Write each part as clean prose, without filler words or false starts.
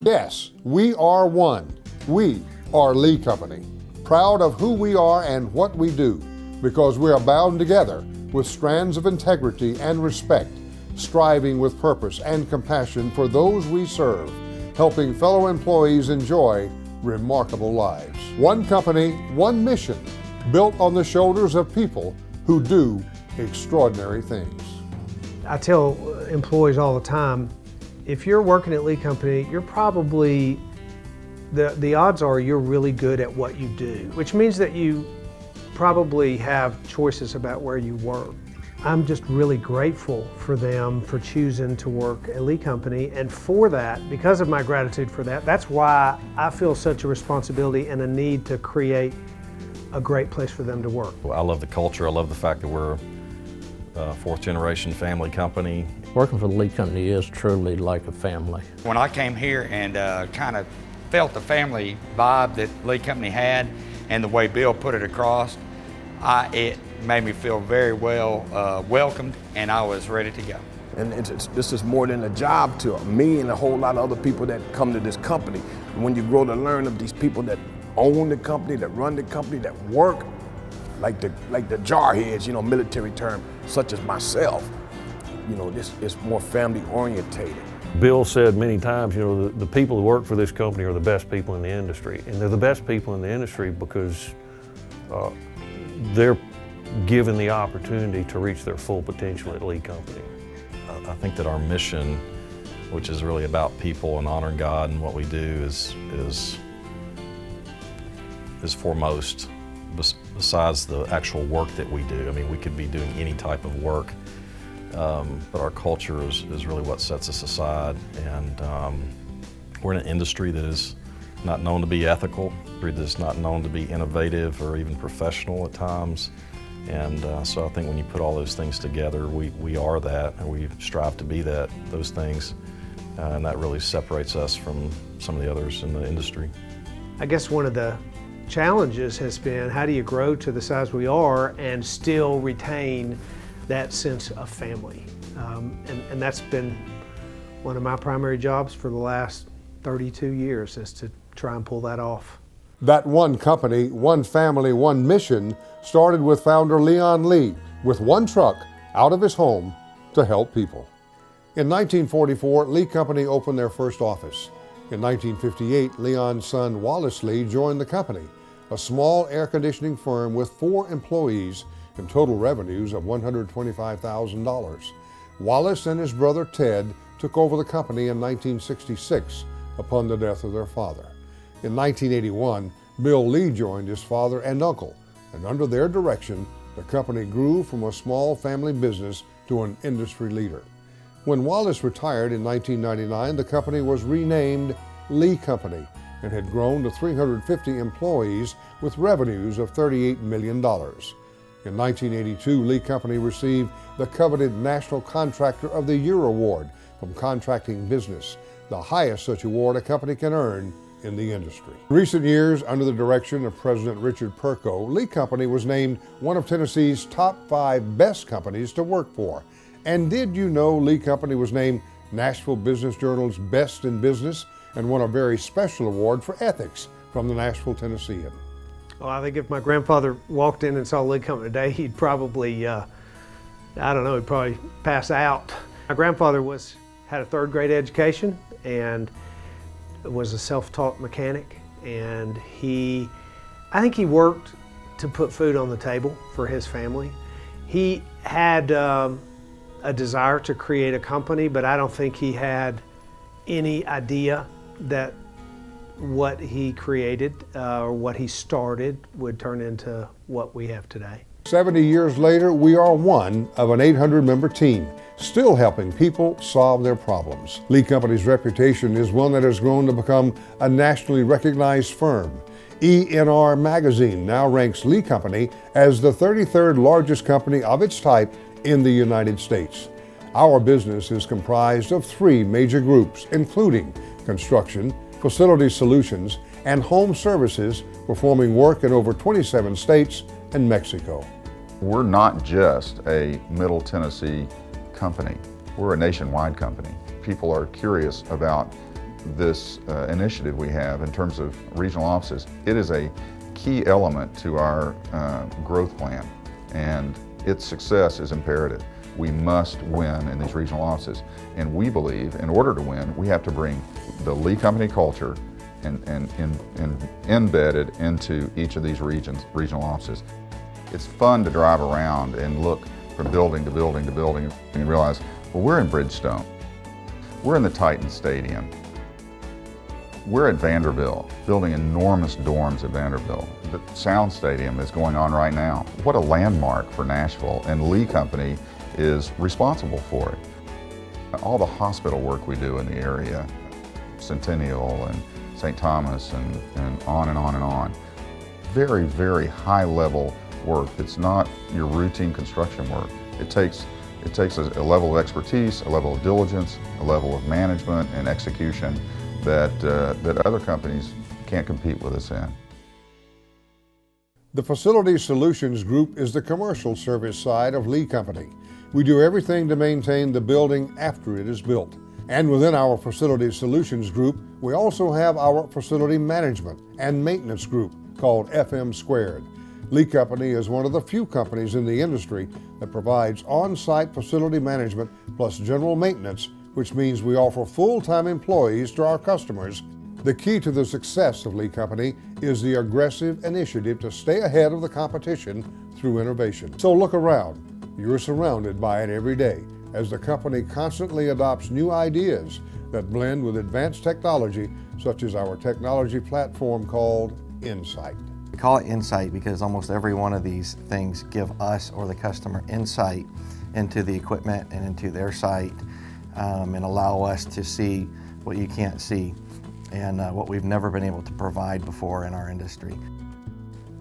Yes, we are one. We are Lee Company, proud of who we are and what we do, because we are bound together with strands of integrity and respect, striving with purpose and compassion for those we serve, helping fellow employees enjoy remarkable lives. One company, one mission, built on the shoulders of people who do extraordinary things. I tell employees all the time, if you're working at Lee Company, you're probably, the odds are you're really good at what you do, which means that you probably have choices about where you work. I'm just really grateful for them for choosing to work at Lee Company, and for that, because of my gratitude for that, that's why I feel such a responsibility and a need to create a great place for them to work. Well, I love the culture. I love the fact that we're a fourth generation family company. Working for the Lee Company is truly like a family. When I came here and kind of felt the family vibe that Lee Company had and the way Bill put it across, it made me feel very well welcomed, and I was ready to go. And this is more than a job to me and a whole lot of other people that come to this company. When you grow to learn of these people that own the company, that run the company, that work, like the jarheads, you know, military term, such as myself, you know, this is more family orientated. Bill said many times, you know, the people who work for this company are the best people in the industry. And they're the best people in the industry because they're given the opportunity to reach their full potential at Lee Company. I think that our mission, which is really about people and honoring God and what we do, is foremost, besides the actual work that we do. I mean, we could be doing any type of work, but our culture is really what sets us aside. And we're in an industry that is not known to be ethical, that's not known to be innovative or even professional at times. And so I think when you put all those things together, we are that, and we strive to be those things, and that really separates us from some of the others in the industry. I guess one of the challenges has been, how do you grow to the size we are and still retain that sense of family? And that's been one of my primary jobs for the last 32 years, is to try and pull that off. That one company, one family, one mission started with founder Leon Lee with one truck out of his home to help people. In 1944, Lee Company opened their first office. In 1958, Leon's son Wallace Lee joined the company, a small air conditioning firm with 4 employees and total revenues of $125,000. Wallace and his brother Ted took over the company in 1966 upon the death of their father. In 1981, Bill Lee joined his father and uncle, and under their direction, the company grew from a small family business to an industry leader. When Wallace retired in 1999, the company was renamed Lee Company and had grown to 350 employees with revenues of $38 million. In 1982, Lee Company received the coveted National Contractor of the Year award from Contracting Business, the highest such award a company can earn in the industry. In recent years, under the direction of President Richard Perko, Lee Company was named one of Tennessee's top 5 best companies to work for. And did you know Lee Company was named Nashville Business Journal's Best in Business and won a very special award for ethics from the Nashville Tennessean? Well, I think if my grandfather walked in and saw Lee Company today, he'd probably, I don't know, he'd probably pass out. My grandfather had a 3rd grade education and was a self-taught mechanic, and I think he worked to put food on the table for his family. He had a desire to create a company, but I don't think he had any idea that what he created or what he started would turn into what we have today. 70 years later, we are one of an 800-member team, still helping people solve their problems. Lee Company's reputation is one that has grown to become a nationally recognized firm. ENR Magazine now ranks Lee Company as the 33rd largest company of its type in the United States. Our business is comprised of 3 major groups, including construction, facility solutions, and home services, performing work in over 27 states and Mexico. We're not just a Middle Tennessee company. We're a nationwide company. People are curious about this initiative we have in terms of regional offices, it is a key element to our growth plan, and its success is imperative. We must win in these regional offices, and we believe in order to win, we have to bring the Lee Company culture and embedded into each of these regional offices. It's fun to drive around and look from building to building to building and realize, well, we're in Bridgestone. We're in the Titan Stadium. We're at Vanderbilt, building enormous dorms at Vanderbilt. The Sound Stadium is going on right now. What a landmark for Nashville, and Lee Company is responsible for it. All the hospital work we do in the area, Centennial and St. Thomas and on and on and on. Very, very high level work. It's not your routine construction work. It takes a level of expertise, a level of diligence, a level of management and execution that other companies can't compete with us in. The Facility Solutions Group is the commercial service side of Lee Company. We do everything to maintain the building after it is built. And within our Facility Solutions Group, we also have our Facility Management and Maintenance Group called FM Squared. Lee Company is one of the few companies in the industry that provides on-site facility management plus general maintenance, which means we offer full-time employees to our customers. The key to the success of Lee Company is the aggressive initiative to stay ahead of the competition through innovation. So look around. You're surrounded by it every day as the company constantly adopts new ideas that blend with advanced technology, such as our technology platform called Insight. We call it Insight because almost every one of these things give us or the customer insight into the equipment and into their site, and allow us to see what you can't see and what we've never been able to provide before in our industry.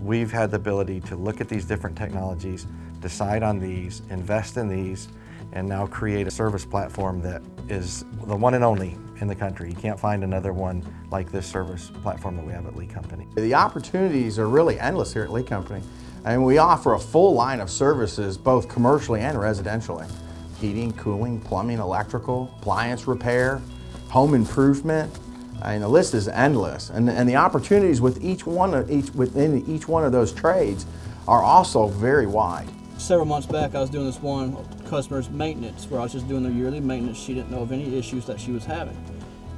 We've had the ability to look at these different technologies, decide on these, invest in these, and now create a service platform that is the one and only in the country. You can't find another one like this service platform that we have at Lee Company. The opportunities are really endless here at Lee Company. And we offer a full line of services, both commercially and residentially. Heating, cooling, plumbing, electrical, appliance repair, home improvement. I mean, the list is endless. And the opportunities with within each one of those trades are also very wide. Several months back, I was doing this one customer's maintenance where I was just doing their yearly maintenance. She didn't know of any issues that she was having.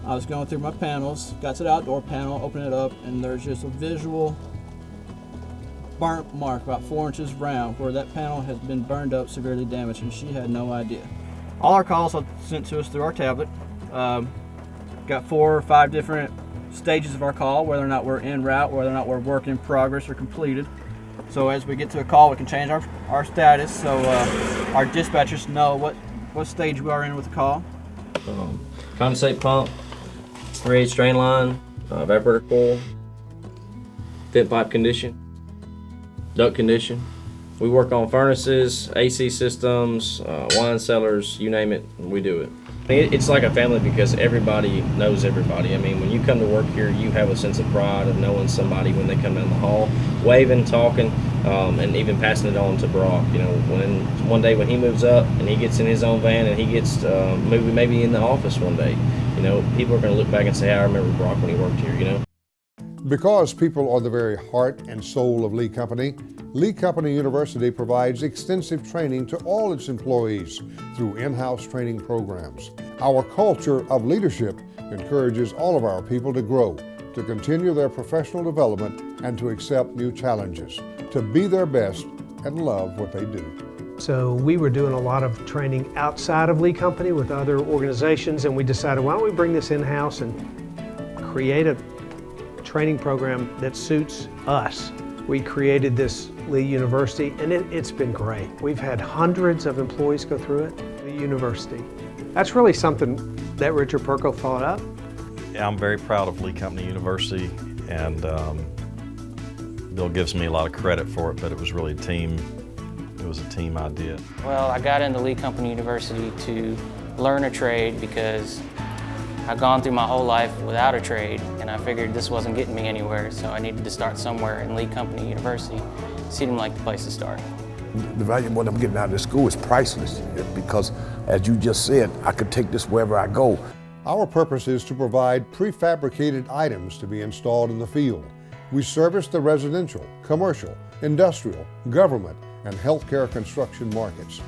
I was going through my panels, got to the outdoor panel, opened it up, and there's just a visual burnt mark about 4 inches round where that panel has been burned up, severely damaged, and she had no idea. All our calls are sent to us through our tablet. Got 4 or 5 different stages of our call, whether or not we're en route, whether or not we're work in progress or completed. So as we get to a call, we can change our status so our dispatchers know what stage we are in with the call. Condensate pump, 3/8 strain line, evaporator coil, vent pipe condition, duct condition. We work on furnaces, AC systems, wine cellars, you name it, we do it. It's like a family because everybody knows everybody. I mean, when you come to work here, you have a sense of pride of knowing somebody when they come down the hall, waving, talking, and even passing it on to Brock. You know, when one day when he moves up and he gets in his own van and he gets maybe in the office one day, you know, people are going to look back and say, I remember Brock when he worked here, you know. Because people are the very heart and soul of Lee Company, Lee Company University provides extensive training to all its employees through in-house training programs. Our culture of leadership encourages all of our people to grow, to continue their professional development, and to accept new challenges, to be their best and love what they do. So we were doing a lot of training outside of Lee Company with other organizations, and we decided, why don't we bring this in-house and create a training program that suits us. We created this Lee University, and it's been great. We've had hundreds of employees go through it. Lee University. That's really something that Richard Perko thought up. Yeah, I'm very proud of Lee Company University, and Bill gives me a lot of credit for it, but it was really it was a team idea. Well, I got into Lee Company University to learn a trade because I've gone through my whole life without a trade, and I figured this wasn't getting me anywhere, so I needed to start somewhere, and Lee Company University seemed like the place to start. The value of what I'm getting out of this school is priceless because, as you just said, I could take this wherever I go. Our purpose is to provide prefabricated items to be installed in the field. We service the residential, commercial, industrial, government, and healthcare construction markets.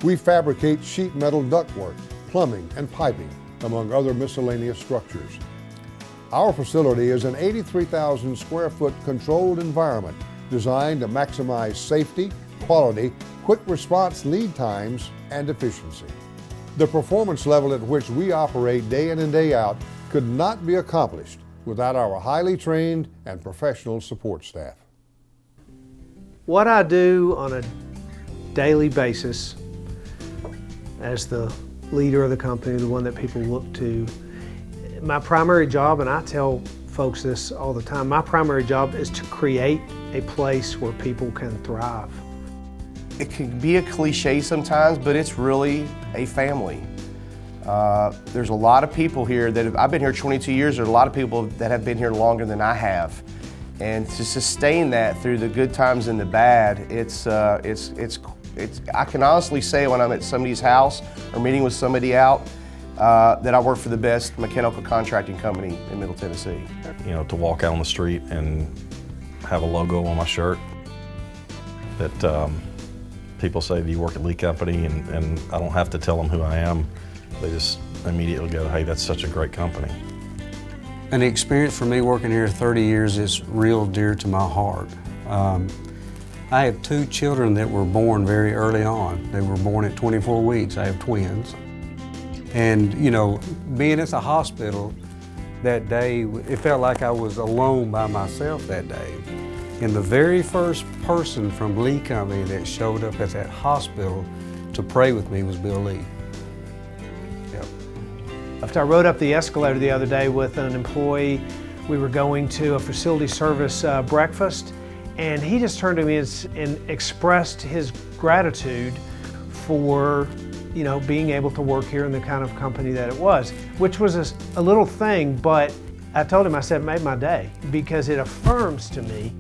We fabricate sheet metal ductwork, plumbing, and piping, among other miscellaneous structures. Our facility is an 83,000 square foot controlled environment designed to maximize safety, quality, quick response lead times, and efficiency. The performance level at which we operate day in and day out could not be accomplished without our highly trained and professional support staff. What I do on a daily basis as the leader of the company, the one that people look to, my primary job, and I tell folks this all the time, my primary job is to create a place where people can thrive. It can be a cliche sometimes, but it's really a family. There's a lot of people here that I've been here 22 years. There are a lot of people that have been here longer than I have. And to sustain that through the good times and the bad, I can honestly say when I'm at somebody's house or meeting with somebody out, that I work for the best mechanical contracting company in Middle Tennessee. You know, to walk out on the street and have a logo on my shirt that people say, do you work at Lee Company? And I don't have to tell them who I am. They just immediately go, hey, that's such a great company. And the experience for me working here 30 years is real dear to my heart. I have 2 children that were born very early on. They were born at 24 weeks. I have twins. And, you know, being at the hospital that day, it felt like I was alone by myself that day. And the very first person from Lee Company that showed up at that hospital to pray with me was Bill Lee. Yep. After I rode up the escalator the other day with an employee, we were going to a facility service breakfast, and he just turned to me and expressed his gratitude for, you know, being able to work here in the kind of company that it was, which was a little thing, but I told him, I said, it made my day, because it affirms to me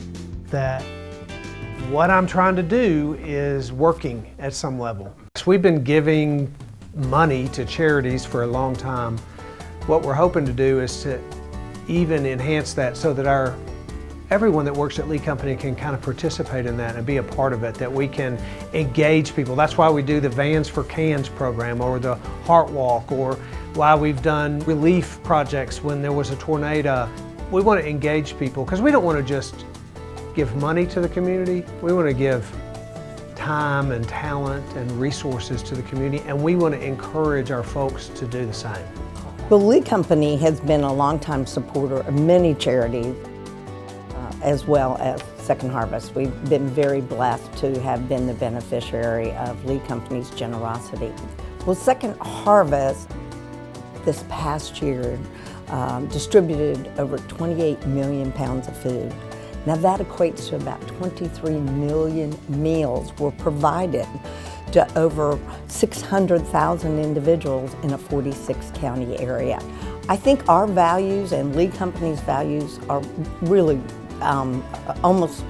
that what I'm trying to do is working at some level. We've been giving money to charities for a long time. What we're hoping to do is to even enhance that so that everyone that works at Lee Company can kind of participate in that and be a part of it, that we can engage people. That's why we do the Vans for Cans program, or the Heart Walk, or why we've done relief projects when there was a tornado. We want to engage people because we don't want to just give money to the community. We want to give time and talent and resources to the community, and we want to encourage our folks to do the same. Well, Lee Company has been a longtime supporter of many charities, as well as Second Harvest. We've been very blessed to have been the beneficiary of Lee Company's generosity. Well, Second Harvest this past year distributed over 28 million pounds of food. Now that equates to about 23 million meals were provided to over 600,000 individuals in a 46 county area. I think our values and Lee Company's values are really almost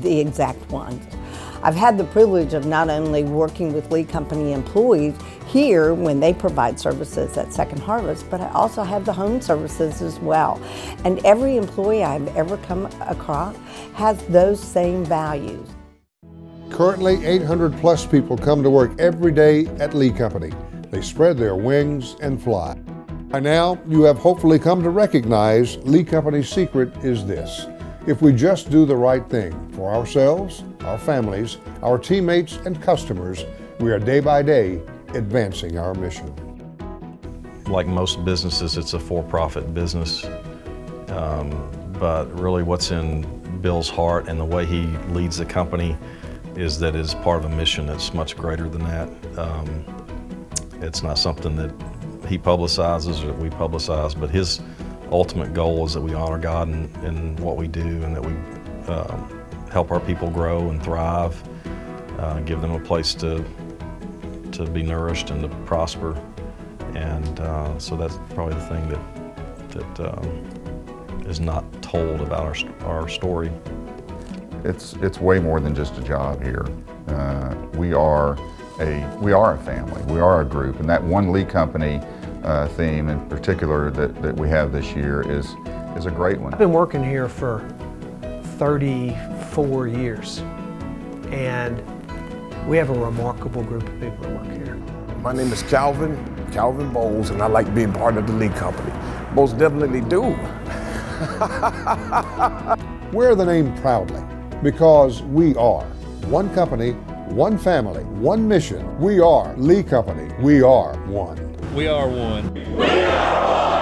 the exact ones. I've had the privilege of not only working with Lee Company employees here when they provide services at Second Harvest, but I also have the home services as well. And every employee I've ever come across has those same values. Currently, 800 plus people come to work every day at Lee Company. They spread their wings and fly. By now, you have hopefully come to recognize Lee Company's secret is this: if we just do the right thing for ourselves, our families, our teammates, and customers, we are day by day advancing our mission. Like most businesses, it's a for-profit business, but really what's in Bill's heart and the way he leads the company is that it's part of a mission that's much greater than that. It's not something that he publicizes or that we publicize, but his ultimate goal is that we honor God in what we do, and that we help our people grow and thrive, give them a place to be nourished and to prosper. And so that's probably the thing that is not told about our story. It's way more than just a job here. We are a family. We are a group, and that one Lee Company theme in particular that we have this year is a great one. I've been working here for 34 years, and we have a remarkable group of people that work here. My name is Calvin Bowles, and I like being part of the Lee Company. Most definitely do. Wear the name proudly because we are one company, one family, one mission. We are Lee Company. We are one. We are one. We are one.